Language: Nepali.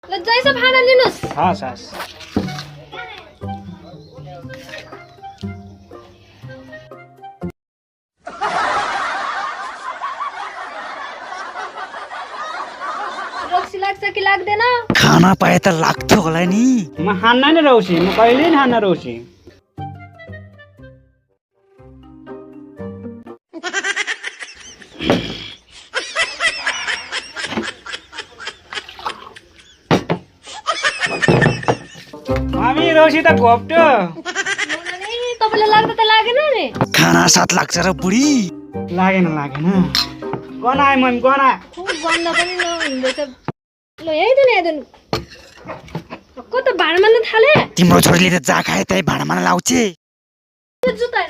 ल जैसा भाडा लिनुस्। हस् हस् रक्सी लाग्छ कि लाग्दैन? खाना पाए त लाग्थ्यो होला नि। म खान्न नि रौसी, म कहिल्यै खान्न रौसी। मामी रौसी त घोप्ट्यो। तपाईलाई लाग्दा त लागेन नि। खाना साथ लाग्छ र बुढी। लागेन लागेन। गन आए मम्मी गन आए। खुब गन्ध पनि नहुँदैछ। ल यहीँ को त भाडा मान्न थाले? तिम्रो छोरीले त जा खाए त्यही भाँडा मान्न लाउँछे। यो जुत्ता